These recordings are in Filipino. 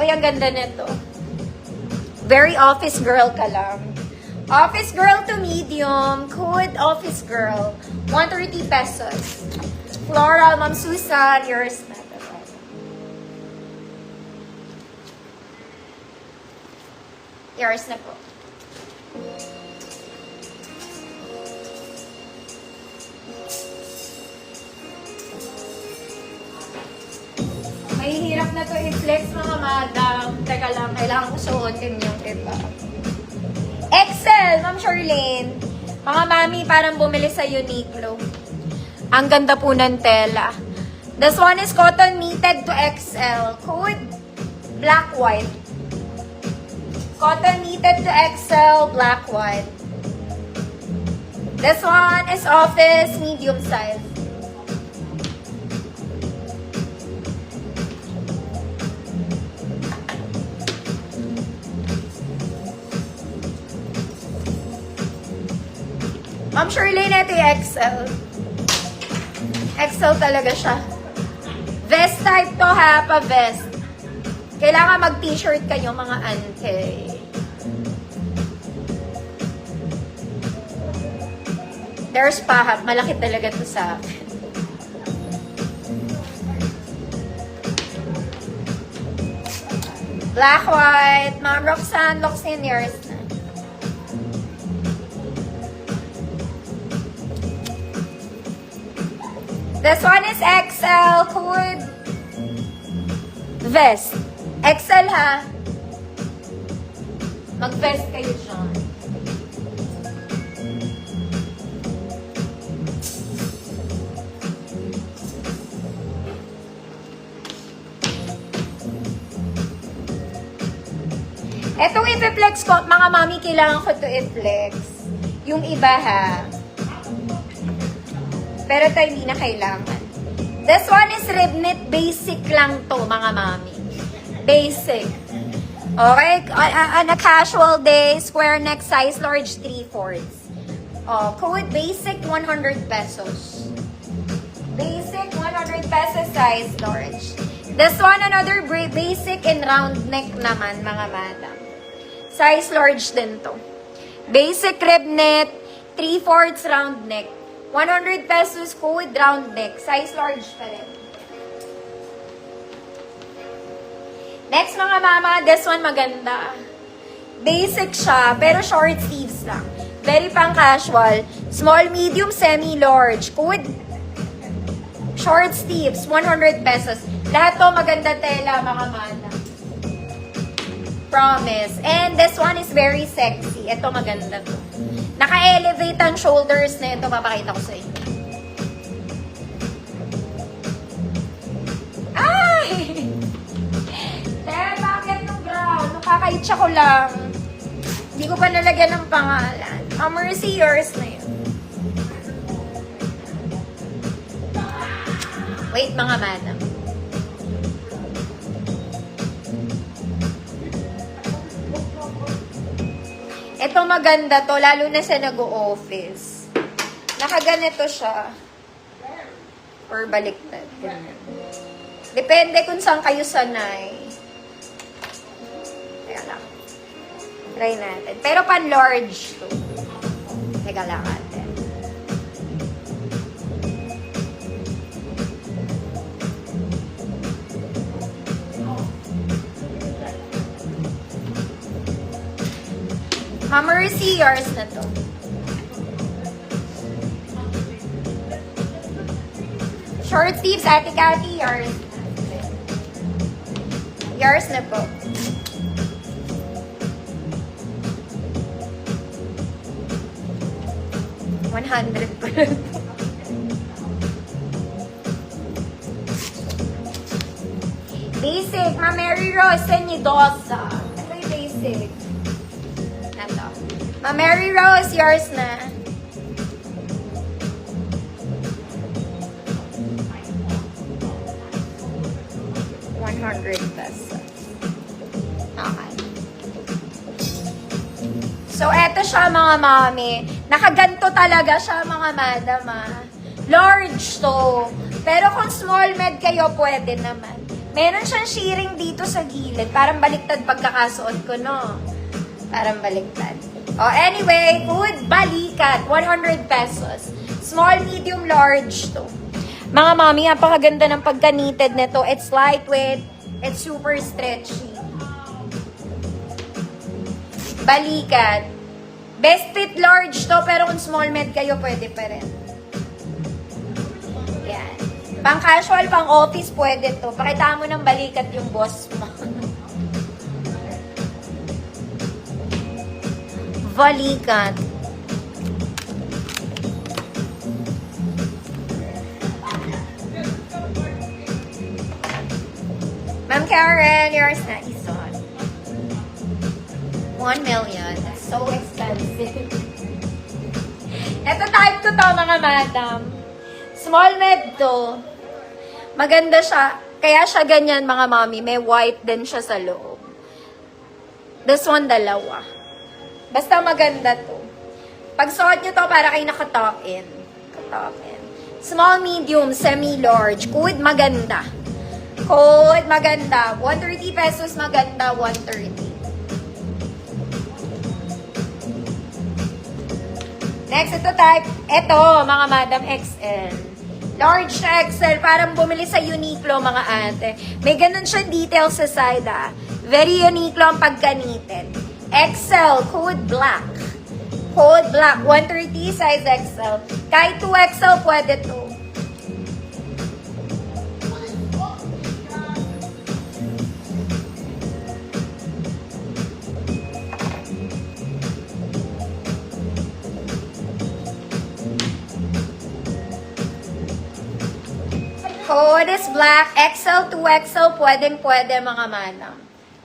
Uy, ang ganda nito. Very office girl ka lang. Office girl to medium. Code office girl. 130 pesos. Floral, Ma'am Susan. Yours na. Yours na po. Mahihirap na to i-flex mga madam. Teka lang, kailangan ko suotin yung iba. Excel, Ma'am Charlene. Mga mami, parang bumili sa Uniqlo. Ang ganda po ng tela. This one is cotton knitted to XL. Code black white. Cotton knitted to XL, black white. This one is office medium size. Ma'am Shirley, ito yung XL. XL talaga siya. Vest type to ha, pa-vest. Kailangan mag-t-shirt kayo, mga ante. There's pahap. Malaki talaga to sa akin. Black, white. Ma'am Roxanne, Roxanne, yours na. This one is XL. Code vest. XL ha. Mag-vest kayo dyan. Etong i-flex ko, mga mami, kailangan ko to i-flex. Yung iba ha. Pero ito hindi na kailangan. This one is rib knit. Basic lang to, mga mami. Basic. Okay? On a casual day, square neck, size large, 3/4. Oh, code basic, 100 pesos. Basic, 100 pesos, size large. This one, another basic and round neck naman, mga madam. Size large din to. Basic rib knit, 3/4 round neck. 100 pesos, code round neck. Size large pa rin. Next, mga mama, this one maganda. Basic siya, pero short sleeves lang. Very pang casual. Small, medium, semi-large. Code short sleeves, 100 pesos. Lahat to maganda tela, mga mama. Promise. And this one is very sexy. Ito maganda to. Naka-elevate ang shoulders na ito. Papakita ko sa inyo. Ay! Te, bakit nung brown? Nakakaitsa ko lang. Hindi ko pa nalagyan ng pangalan. Mercy, yours na yun. Wait, mga madam. Ito maganda to, lalo na sa nag-o-office. Nakaganito siya. Or baliktad. Depende kung saan kayo sanay. Teka lang. Try natin. Pero pan-large to. Teka lang natin. Mercy, yours na to. Short sleeves, Ate Cathy, yours. Yours na po. $100 pa lang. Basic, Ma Mary Rose, Senidosa. Ito yung basic. Ito. Ma Mary Rose, yours na. $100 pesos. Okay. So, eto siya mga mami. Nakaganto talaga siya mga madam. Large to. Pero kung small med kayo, pwede naman. Meron siyang shearing dito sa gilid. Parang baliktad pagkakasuot ko, no? Parang baliktad. Oh, anyway, hood balikat. 100 pesos. Small, medium, large to. Mga mami, napakaganda ng pagka-knitted nito. It's lightweight. It's super stretchy. Balikat. Best fit large to, pero kung small med kayo, pwede pa rin. Yan. Pang casual, pang office, pwede to. Pakita mo ng balikat yung boss mo. Balikat. Ma'am Karen, yours na ison. 1 million. That's so expensive. Ito type ko to, mga madam. Small med to. Maganda siya. Kaya siya ganyan, mga mami. May white din siya sa loob. This one, dalawa. Basta maganda to. Pag suot nyo to, para kayo naka-top in. Top in. Small, medium, semi-large. Code, maganda. Code, maganda. 130 pesos, maganda. 130. Next, ito type. Ito, mga madam, XL. Large to XL. Parang bumili sa Uniqlo, mga ate. May ganun siya details sa side, ah. Very Uniqlo ang pagka-knitted. XL, code black. Code black. 130, size XL. Kahit 2XL, pwede to. Code is black. XL, 2XL, pwedeng-pwede, mga manang.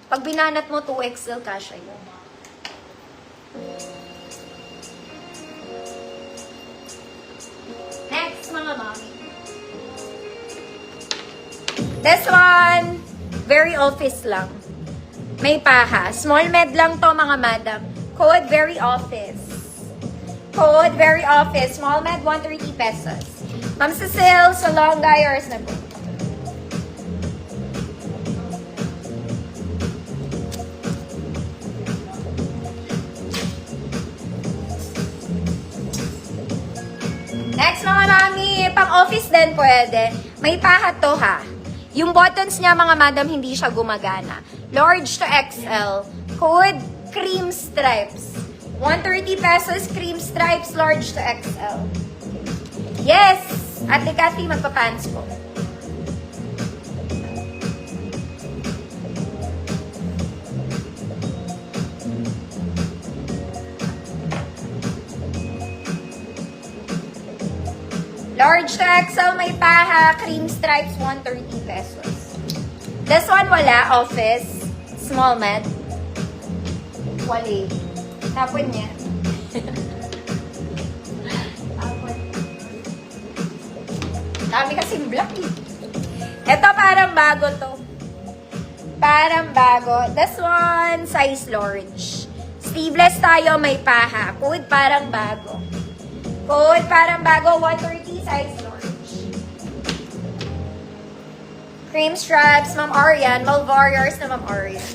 Pag binanat mo, 2XL, kasha yun. Next, mga mami. This one, very office lang. May paha. Small med lang to, mga madam. Code, very office. Code, very office. Small med, 130 pesos. Ma'am Cecile, so long yours na po. Next, mga mami, pang office din pwede. May pahat to, ha. Yung buttons niya, mga madam, hindi siya gumagana. Large to XL. Code, cream stripes. 130 pesos, cream stripes, large to XL. Yes! Ate Cathy, magpapants po. Large to XL, may paha, cream stripes, 130 pesos. This one, wala, office, small med. Wali. Tapon niya. Dami kasing black eh. Ito parang bago to. Parang bago. This one, size large. Sleeveless tayo, may paha. Code parang bago. Code parang bago, 130, size large. Cream straps, Ma'am Arian. Malvarriors na Ma'am Arian.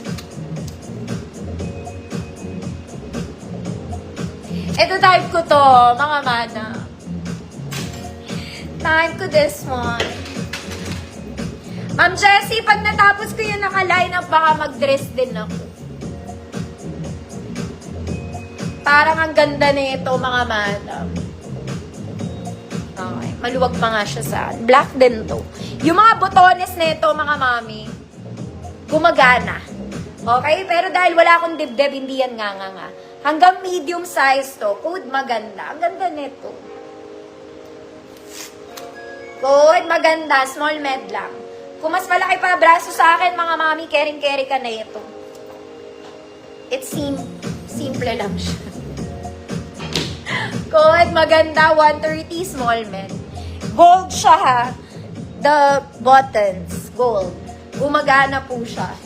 Ito type ko to, mga mana. Time ko this one. Ma'am Jessie, pag natapos ko yung naka-line up, baka mag-dress din ako. Parang ang ganda nito, mga madam. Okay, maluwag pa nga siya sa black din to. Yung mga botones nito, mga mami, gumagana. Okay, pero dahil wala akong dibdib, hindi yan nga. Hanggang medium size to. Code maganda. Ang ganda nito. Code, maganda. Small med lang. Kung mas malaki pa braso sa akin, mga mami, kering-keri ka na ito. It's simple lang siya. Code, maganda. 130, small med. Gold siya, ha. The buttons. Gold. Gumagana po siya.